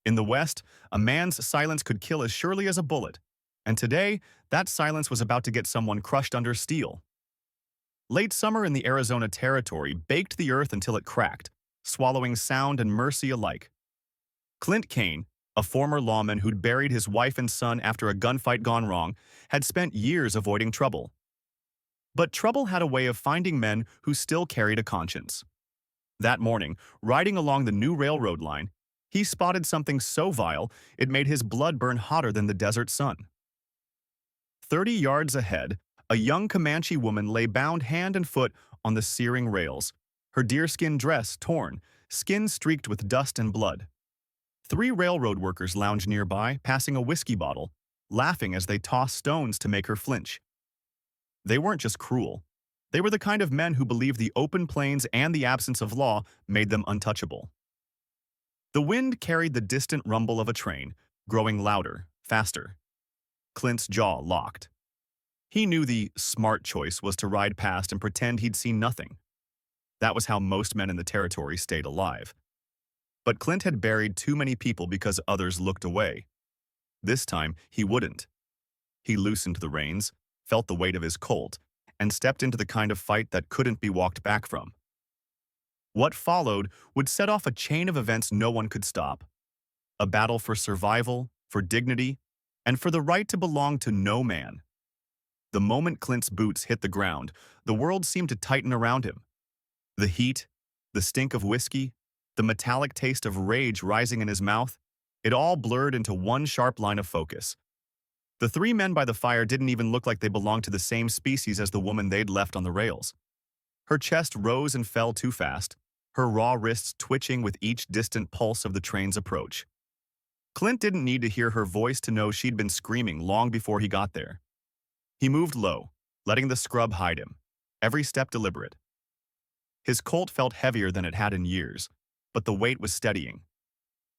In the West, a man's silence could kill as surely as a bullet, and today, that silence was about to get someone crushed under steel. Late summer in the Arizona Territory baked the earth until it cracked, swallowing sound and mercy alike. Clint Kaine, a former lawman who'd buried his wife and son after a gunfight gone wrong, had spent years avoiding trouble. But trouble had a way of finding men who still carried a conscience. That morning, riding along the new railroad line, he spotted something so vile it made his blood burn hotter than the desert sun. 30 yards ahead, a young Comanche woman lay bound hand and foot on the searing rails, her deerskin dress torn, skin streaked with dust and blood. 3 railroad workers lounged nearby, passing a whiskey bottle, laughing as they tossed stones to make her flinch. They weren't just cruel. They were the kind of men who believed the open plains and the absence of law made them untouchable. The wind carried the distant rumble of a train, growing louder, faster. Clint's jaw locked. He knew the smart choice was to ride past and pretend he'd seen nothing. That was how most men in the territory stayed alive. But Clint had buried too many people because others looked away. This time, he wouldn't. He loosened the reins, felt the weight of his Colt, and stepped into the kind of fight that couldn't be walked back from. What followed would set off a chain of events no one could stop. A battle for survival, for dignity, and for the right to belong to no man. The moment Clint's boots hit the ground, the world seemed to tighten around him. The heat, the stink of whiskey, the metallic taste of rage rising in his mouth, it all blurred into one sharp line of focus. The 3 men by the fire didn't even look like they belonged to the same species as the woman they'd left on the rails. Her chest rose and fell too fast, her raw wrists twitching with each distant pulse of the train's approach. Clint didn't need to hear her voice to know she'd been screaming long before he got there. He moved low, letting the scrub hide him, every step deliberate. His Colt felt heavier than it had in years, but the weight was steadying.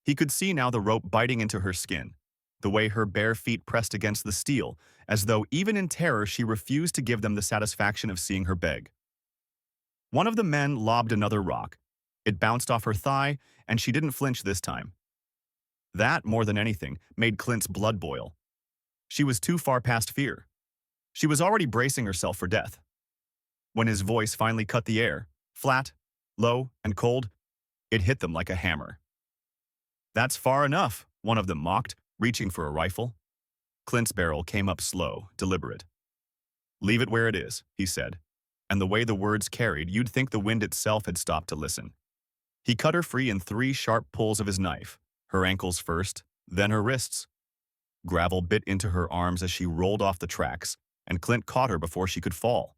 He could see now the rope biting into her skin, the way her bare feet pressed against the steel, as though even in terror she refused to give them the satisfaction of seeing her beg. One of the men lobbed another rock. It bounced off her thigh, and she didn't flinch this time. That, more than anything, made Clint's blood boil. She was too far past fear. She was already bracing herself for death. When his voice finally cut the air, flat, low, and cold, it hit them like a hammer. "That's far enough," one of them mocked, reaching for a rifle. Clint's barrel came up slow, deliberate. "Leave it where it is," he said, and the way the words carried, you'd think the wind itself had stopped to listen. He cut her free in 3 sharp pulls of his knife, her ankles first, then her wrists. Gravel bit into her arms as she rolled off the tracks, and Clint caught her before she could fall.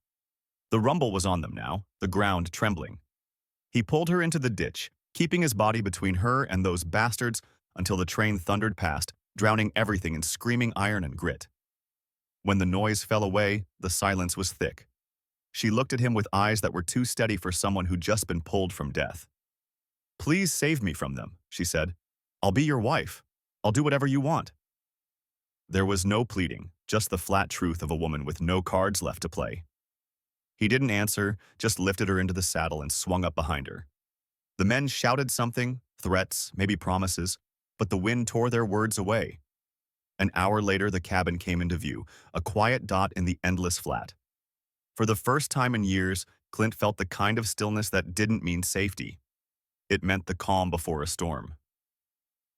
The rumble was on them now, the ground trembling. He pulled her into the ditch, keeping his body between her and those bastards until the train thundered past, drowning everything in screaming iron and grit. When the noise fell away, the silence was thick. She looked at him with eyes that were too steady for someone who'd just been pulled from death. "Please save me from them," she said. "I'll be your wife. I'll do whatever you want." There was no pleading, just the flat truth of a woman with no cards left to play. He didn't answer, just lifted her into the saddle and swung up behind her. The men shouted something, threats, maybe promises, but the wind tore their words away. An hour later, the cabin came into view, a quiet dot in the endless flat. For the first time in years, Clint felt the kind of stillness that didn't mean safety. It meant the calm before a storm.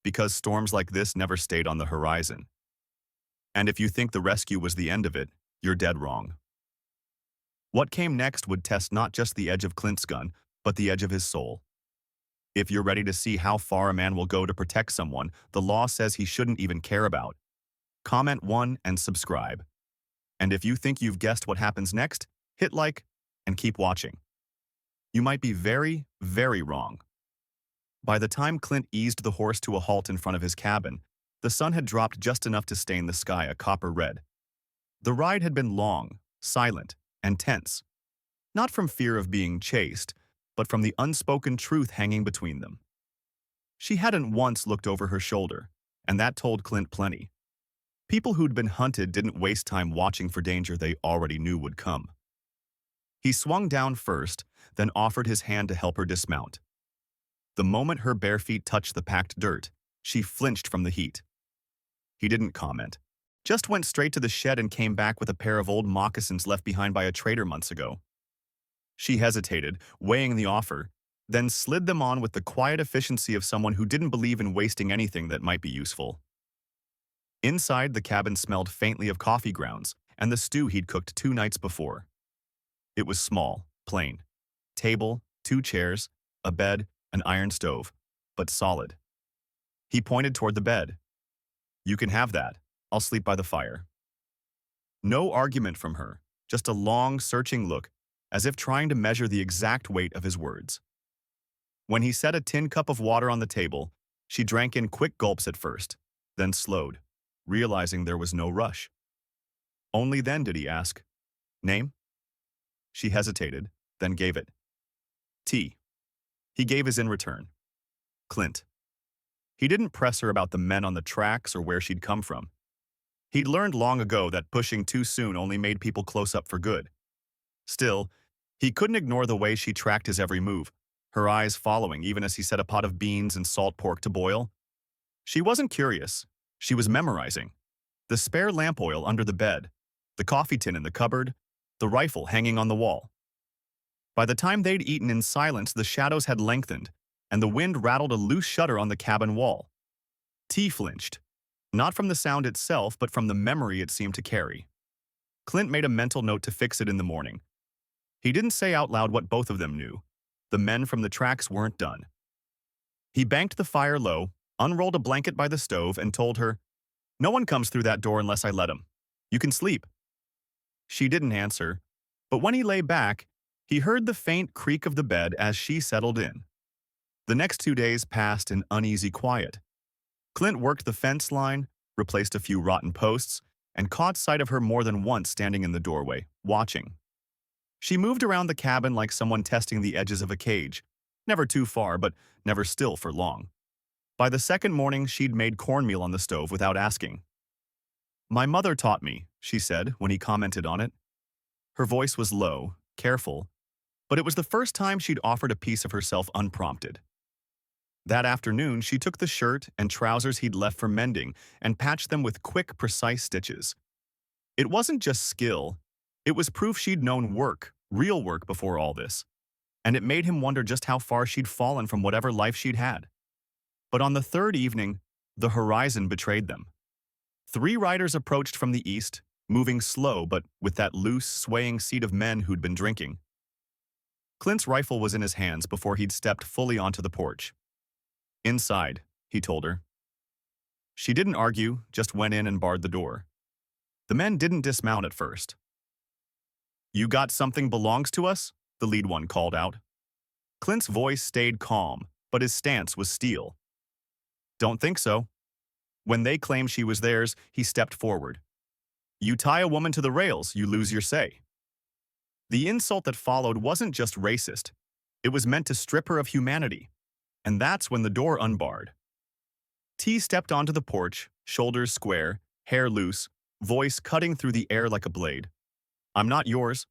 Because storms like this never stayed on the horizon. And if you think the rescue was the end of it, you're dead wrong. What came next would test not just the edge of Clint's gun, but the edge of his soul. If you're ready to see how far a man will go to protect someone the law says he shouldn't even care about, comment 1 and subscribe. And if you think you've guessed what happens next, hit like and keep watching. You might be very, very wrong. By the time Clint eased the horse to a halt in front of his cabin, the sun had dropped just enough to stain the sky a copper red. The ride had been long, silent, and tense. Not from fear of being chased, but from the unspoken truth hanging between them. She hadn't once looked over her shoulder, and that told Clint plenty. People who'd been hunted didn't waste time watching for danger they already knew would come. He swung down first, then offered his hand to help her dismount. The moment her bare feet touched the packed dirt, She flinched from the heat. He didn't comment. Just went straight to the shed and came back with a pair of old moccasins left behind by a trader months ago. She hesitated, weighing the offer, then slid them on with the quiet efficiency of someone who didn't believe in wasting anything that might be useful. Inside, the cabin smelled faintly of coffee grounds and the stew he'd cooked 2 nights before. It was small, plain. Table, 2 chairs, a bed, an iron stove, but solid. He pointed toward the bed. "You can have that. I'll sleep by the fire." No argument from her, just a long, searching look, as if trying to measure the exact weight of his words. When he set a tin cup of water on the table, she drank in quick gulps at first, then slowed, realizing there was no rush. Only then did he ask, "Name?" She hesitated, then gave it. "T." He gave his in return. "Clint." He didn't press her about the men on the tracks or where she'd come from. He'd learned long ago that pushing too soon only made people close up for good. Still, he couldn't ignore the way she tracked his every move, her eyes following even as he set a pot of beans and salt pork to boil. She wasn't curious. She was memorizing. The spare lamp oil under the bed, the coffee tin in the cupboard, the rifle hanging on the wall. By the time they'd eaten in silence, the shadows had lengthened, and the wind rattled a loose shutter on the cabin wall. T flinched, not from the sound itself, but from the memory it seemed to carry. Clint made a mental note to fix it in the morning. He didn't say out loud what both of them knew. The men from the tracks weren't done. He banked the fire low, unrolled a blanket by the stove, and told her, "No one comes through that door unless I let him. You can sleep." She didn't answer, but when he lay back, he heard the faint creak of the bed as she settled in. The next 2 days passed in uneasy quiet. Clint worked the fence line, replaced a few rotten posts, and caught sight of her more than once standing in the doorway, watching. She moved around the cabin like someone testing the edges of a cage, never too far, but never still for long. By the second morning, she'd made cornmeal on the stove without asking. "My mother taught me," she said when he commented on it. Her voice was low, careful, but it was the first time she'd offered a piece of herself unprompted. That afternoon, she took the shirt and trousers he'd left for mending and patched them with quick, precise stitches. It wasn't just skill. It was proof she'd known work, real work, before all this. And it made him wonder just how far she'd fallen from whatever life she'd had. But on the third evening, the horizon betrayed them. 3 riders approached from the east, moving slow but with that loose, swaying seat of men who'd been drinking. Clint's rifle was in his hands before he'd stepped fully onto the porch. "Inside," he told her. She didn't argue, just went in and barred the door. The men didn't dismount at first. "You got something belongs to us?" the lead one called out. Clint's voice stayed calm, but his stance was steel. "Don't think so." When they claimed she was theirs, he stepped forward. "You tie a woman to the rails, you lose your say." The insult that followed wasn't just racist. It was meant to strip her of humanity. And that's when the door unbarred. T stepped onto the porch, shoulders square, hair loose, voice cutting through the air like a blade. "I'm not yours."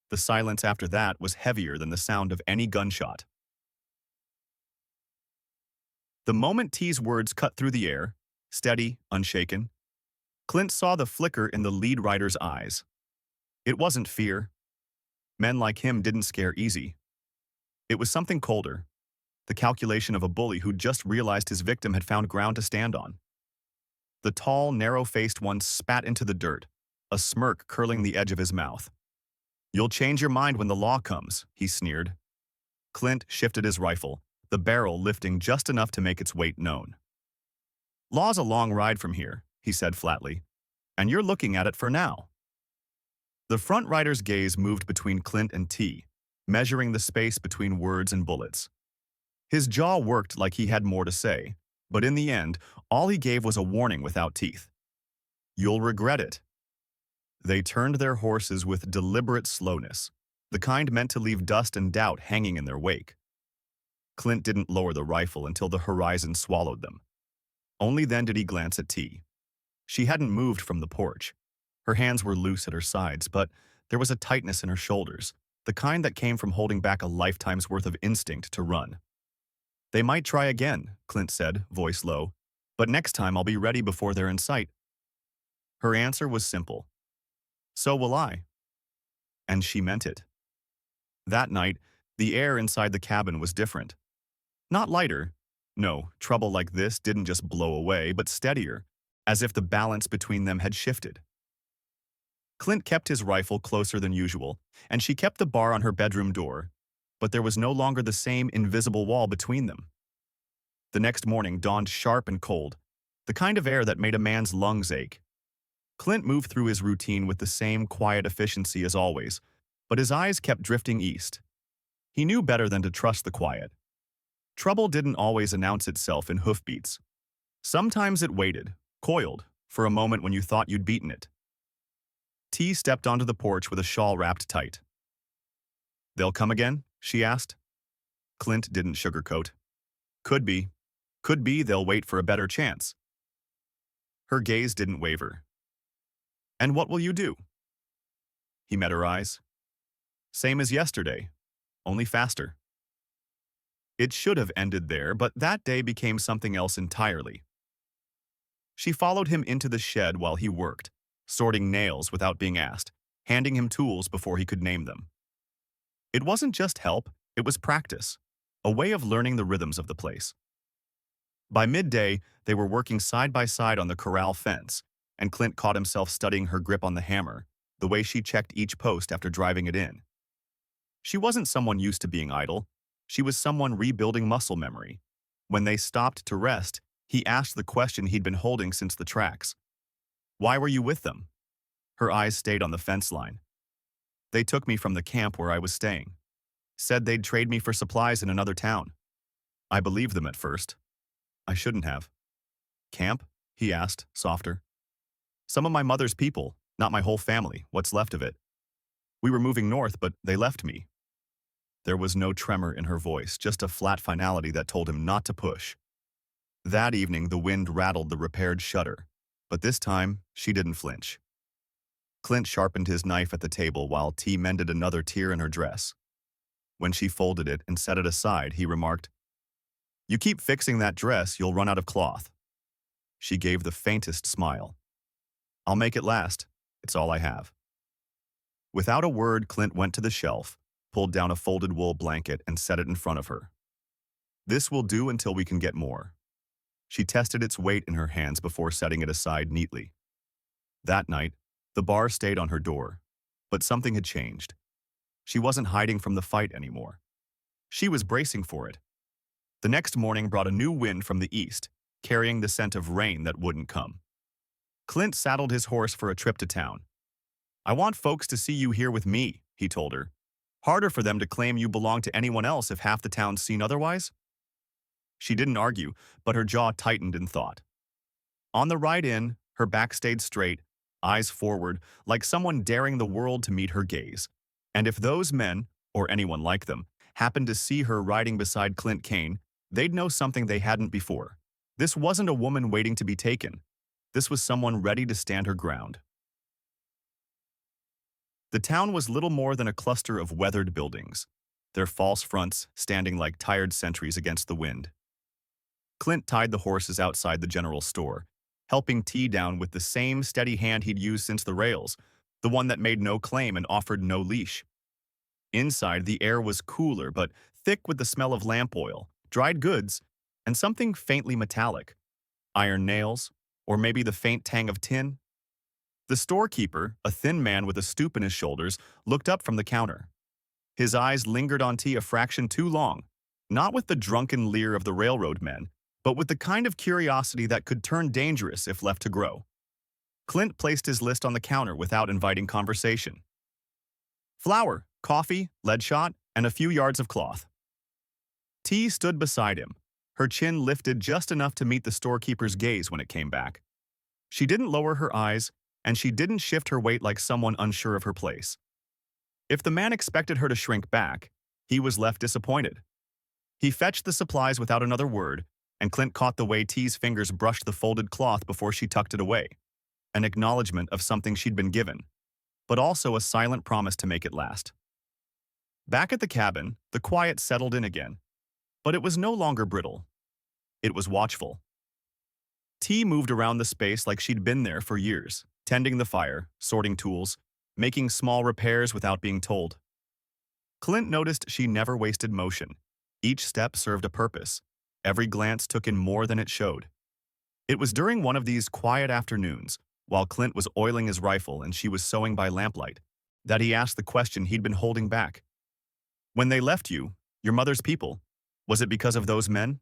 The silence after that was heavier than the sound of any gunshot. The moment T's words cut through the air, steady, unshaken, Clint saw the flicker in the lead rider's eyes. It wasn't fear. Men like him didn't scare easy. It was something colder. The calculation of a bully who'd just realized his victim had found ground to stand on. The tall, narrow-faced one spat into the dirt, a smirk curling the edge of his mouth. "You'll change your mind when the law comes," he sneered. Clint shifted his rifle, the barrel lifting just enough to make its weight known. "Law's a long ride from here," he said flatly, "and you're looking at it for now." The front rider's gaze moved between Clint and T, measuring the space between words and bullets. His jaw worked like he had more to say, but in the end, all he gave was a warning without teeth. "You'll regret it." They turned their horses with deliberate slowness, the kind meant to leave dust and doubt hanging in their wake. Clint didn't lower the rifle until the horizon swallowed them. Only then did he glance at T. She hadn't moved from the porch. Her hands were loose at her sides, but there was a tightness in her shoulders, the kind that came from holding back a lifetime's worth of instinct to run. They might try again, Clint said, voice low, but next time I'll be ready before they're in sight. Her answer was simple. So will I. And she meant it. That night, the air inside the cabin was different. Not lighter. No, trouble like this didn't just blow away, but steadier, as if the balance between them had shifted. Clint kept his rifle closer than usual, and she kept the bar on her bedroom door, but there was no longer the same invisible wall between them. The next morning dawned sharp and cold, the kind of air that made a man's lungs ache. Clint moved through his routine with the same quiet efficiency as always, but his eyes kept drifting east. He knew better than to trust the quiet. Trouble didn't always announce itself in hoofbeats. Sometimes it waited, coiled, for a moment when you thought you'd beaten it. T stepped onto the porch with a shawl wrapped tight. "They'll come again?" she asked. Clint didn't sugarcoat. "Could be. Could be they'll wait for a better chance." Her gaze didn't waver. "And what will you do?" He met her eyes. "Same as yesterday, only faster." It should have ended there, but that day became something else entirely. She followed him into the shed while he worked, sorting nails without being asked, handing him tools before he could name them. It wasn't just help, it was practice, a way of learning the rhythms of the place. By midday, they were working side by side on the corral fence, and Clint caught himself studying her grip on the hammer, the way she checked each post after driving it in. She wasn't someone used to being idle. She was someone rebuilding muscle memory. When they stopped to rest, he asked the question he'd been holding since the tracks. "Why were you with them?" Her eyes stayed on the fence line. "They took me from the camp where I was staying. Said they'd trade me for supplies in another town. I believed them at first. I shouldn't have." "Camp?" he asked, softer. "Some of my mother's people, not my whole family, what's left of it. We were moving north, but they left me." There was no tremor in her voice, just a flat finality that told him not to push. That evening, the wind rattled the repaired shutter, but this time, she didn't flinch. Clint sharpened his knife at the table while T mended another tear in her dress. When she folded it and set it aside, he remarked, "You keep fixing that dress, you'll run out of cloth." She gave the faintest smile. "I'll make it last. It's all I have." Without a word, Clint went to the shelf, pulled down a folded wool blanket, and set it in front of her. "This will do until we can get more." She tested its weight in her hands before setting it aside neatly. That night, the bar stayed on her door, but something had changed. She wasn't hiding from the fight anymore. She was bracing for it. The next morning brought a new wind from the east, carrying the scent of rain that wouldn't come. Clint saddled his horse for a trip to town. "I want folks to see you here with me," he told her. "Harder for them to claim you belong to anyone else if half the town's seen otherwise." She didn't argue, but her jaw tightened in thought. On the ride in, her back stayed straight, eyes forward, like someone daring the world to meet her gaze. And if those men, or anyone like them, happened to see her riding beside Clint Kaine, they'd know something they hadn't before. This wasn't a woman waiting to be taken. This was someone ready to stand her ground. The town was little more than a cluster of weathered buildings, their false fronts standing like tired sentries against the wind. Clint tied the horses outside the general store, helping T down with the same steady hand he'd used since the rails, the one that made no claim and offered no leash. Inside, the air was cooler but thick with the smell of lamp oil, dried goods, and something faintly metallic. Iron nails, or maybe the faint tang of tin. The storekeeper, a thin man with a stoop in his shoulders, looked up from the counter. His eyes lingered on T a fraction too long, not with the drunken leer of the railroad men, but with the kind of curiosity that could turn dangerous if left to grow. Clint placed his list on the counter without inviting conversation. Flour, coffee, lead shot, and a few yards of cloth. T stood beside him, her chin lifted just enough to meet the storekeeper's gaze when it came back. She didn't lower her eyes, and she didn't shift her weight like someone unsure of her place. If the man expected her to shrink back, he was left disappointed. He fetched the supplies without another word, and Clint caught the way T's fingers brushed the folded cloth before she tucked it away, an acknowledgement of something she'd been given, but also a silent promise to make it last. Back at the cabin, the quiet settled in again. But it was no longer brittle. It was watchful. T moved around the space like she'd been there for years, tending the fire, sorting tools, making small repairs without being told. Clint noticed she never wasted motion. Each step served a purpose. Every glance took in more than it showed. It was during one of these quiet afternoons, while Clint was oiling his rifle and she was sewing by lamplight, that he asked the question he'd been holding back. When they left you, your mother's people, was it because of those men?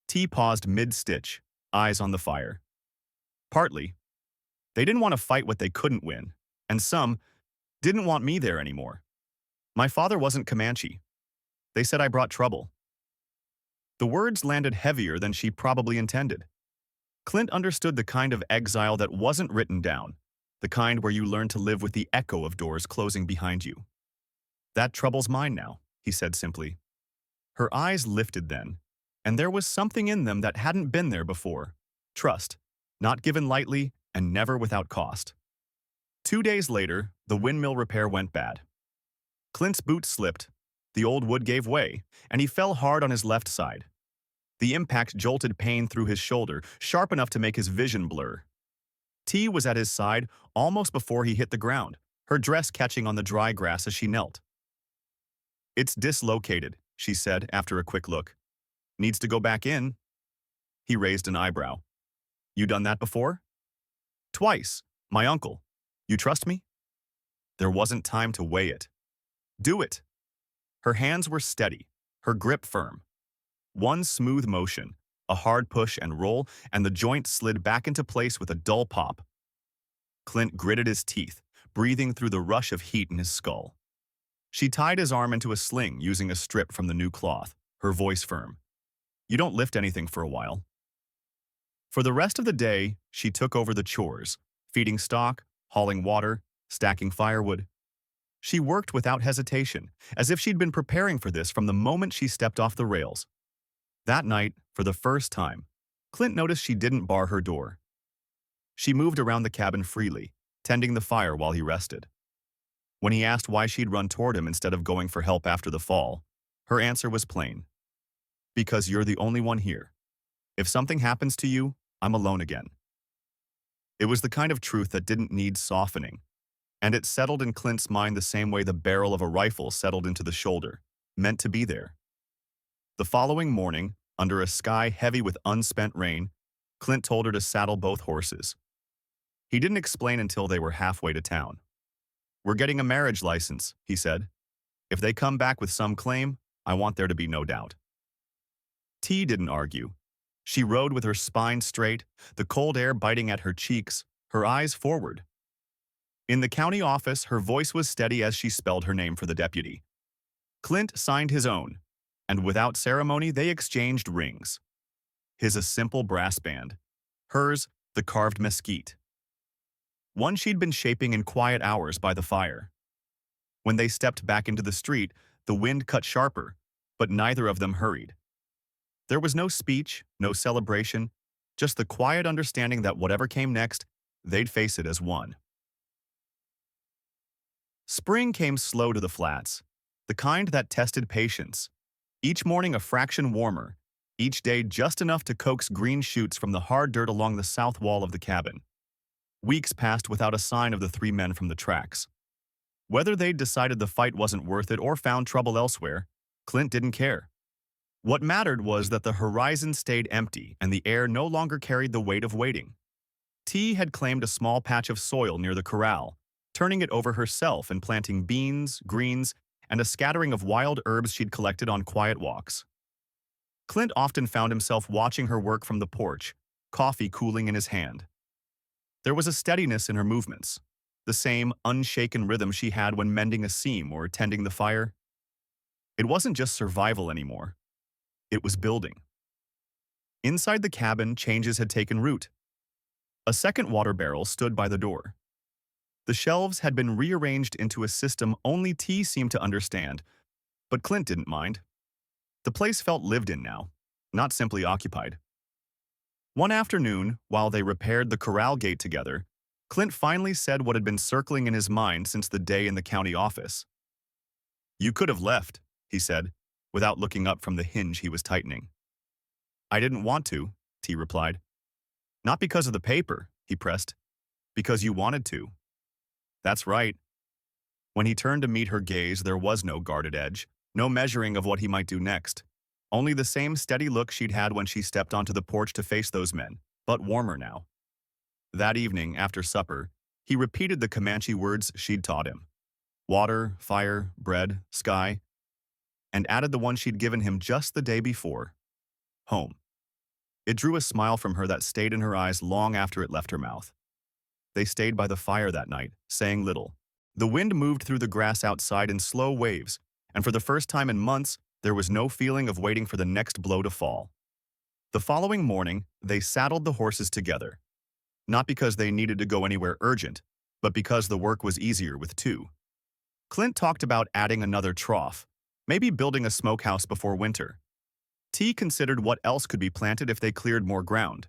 T paused mid-stitch, eyes on the fire. Partly. They didn't want to fight what they couldn't win, and some didn't want me there anymore. My father wasn't Comanche. They said I brought trouble. The words landed heavier than she probably intended. Clint understood the kind of exile that wasn't written down, the kind where you learn to live with the echo of doors closing behind you. That trouble's mine now, he said simply. Her eyes lifted then, and there was something in them that hadn't been there before. Trust, not given lightly and never without cost. 2 days later, the windmill repair went bad. Clint's boot slipped, the old wood gave way, and he fell hard on his left side. The impact jolted pain through his shoulder, sharp enough to make his vision blur. T was at his side almost before he hit the ground, her dress catching on the dry grass as she knelt. It's dislocated, she said after a quick look. Needs to go back in. He raised an eyebrow. You done that before? Twice, my uncle. You trust me? There wasn't time to weigh it. Do it. Her hands were steady, her grip firm. One smooth motion, a hard push and roll, and the joint slid back into place with a dull pop. Clint gritted his teeth, breathing through the rush of heat in his skull. She tied his arm into a sling using a strip from the new cloth, her voice firm. You don't lift anything for a while. For the rest of the day, she took over the chores, feeding stock, hauling water, stacking firewood. She worked without hesitation, as if she'd been preparing for this from the moment she stepped off the rails. That night, for the first time, Clint noticed she didn't bar her door. She moved around the cabin freely, tending the fire while he rested. When he asked why she'd run toward him instead of going for help after the fall, her answer was plain. Because you're the only one here. If something happens to you, I'm alone again. It was the kind of truth that didn't need softening, and it settled in Clint's mind the same way the barrel of a rifle settled into the shoulder, meant to be there. The following morning, under a sky heavy with unspent rain, Clint told her to saddle both horses. He didn't explain until they were halfway to town. We're getting a marriage license, he said. If they come back with some claim, I want there to be no doubt. T didn't argue. She rode with her spine straight, the cold air biting at her cheeks, her eyes forward. In the county office, her voice was steady as she spelled her name for the deputy. Clint signed his own, and without ceremony they exchanged rings. His a simple brass band, hers the carved mesquite. One she'd been shaping in quiet hours by the fire. When they stepped back into the street, the wind cut sharper, but neither of them hurried. There was no speech, no celebration, just the quiet understanding that whatever came next, they'd face it as one. Spring came slow to the flats, the kind that tested patience. Each morning a fraction warmer, each day just enough to coax green shoots from the hard dirt along the south wall of the cabin. Weeks passed without a sign of the 3 men from the tracks. Whether they'd decided the fight wasn't worth it or found trouble elsewhere, Clint didn't care. What mattered was that the horizon stayed empty and the air no longer carried the weight of waiting. T had claimed a small patch of soil near the corral, turning it over herself and planting beans, greens, and a scattering of wild herbs she'd collected on quiet walks. Clint often found himself watching her work from the porch, coffee cooling in his hand. There was a steadiness in her movements, the same unshaken rhythm she had when mending a seam or tending the fire. It wasn't just survival anymore. It was building. Inside the cabin, changes had taken root. A second water barrel stood by the door. The shelves had been rearranged into a system only T seemed to understand, but Clint didn't mind. The place felt lived in now, not simply occupied. One afternoon, while they repaired the corral gate together, Clint finally said what had been circling in his mind since the day in the county office. You could have left, he said. without looking up from the hinge he was tightening. I didn't want to, T replied. Not because of the paper, he pressed. Because you wanted to. That's right. When he turned to meet her gaze, there was no guarded edge, no measuring of what he might do next. Only the same steady look she'd had when she stepped onto the porch to face those men, but warmer now. That evening, after supper, he repeated the Comanche words she'd taught him. Water, fire, bread, sky, and added the one she'd given him just the day before. Home. It drew a smile from her that stayed in her eyes long after it left her mouth. They stayed by the fire that night, saying little. The wind moved through the grass outside in slow waves, and for the first time in months, there was no feeling of waiting for the next blow to fall. The following morning, they saddled the horses together. Not because they needed to go anywhere urgent, but because the work was easier with two. Clint talked about adding another trough, maybe building a smokehouse before winter. T considered what else could be planted if they cleared more ground.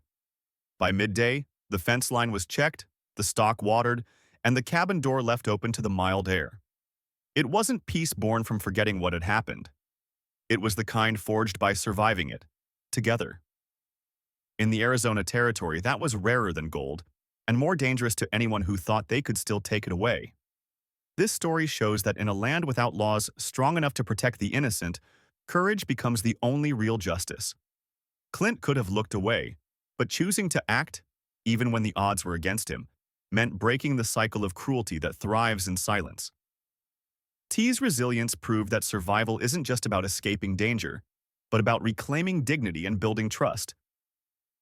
By midday, the fence line was checked, the stock watered, and the cabin door left open to the mild air. It wasn't peace born from forgetting what had happened. It was the kind forged by surviving it, together. In the Arizona Territory, that was rarer than gold, and more dangerous to anyone who thought they could still take it away. This story shows that in a land without laws strong enough to protect the innocent, courage becomes the only real justice. Clint could have looked away, but choosing to act, even when the odds were against him, meant breaking the cycle of cruelty that thrives in silence. T's resilience proved that survival isn't just about escaping danger, but about reclaiming dignity and building trust.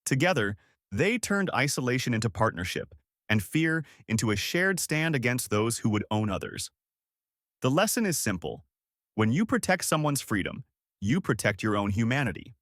Together, they turned isolation into partnership and fear into a shared stand against those who would own others. The lesson is simple. When you protect someone's freedom, you protect your own humanity.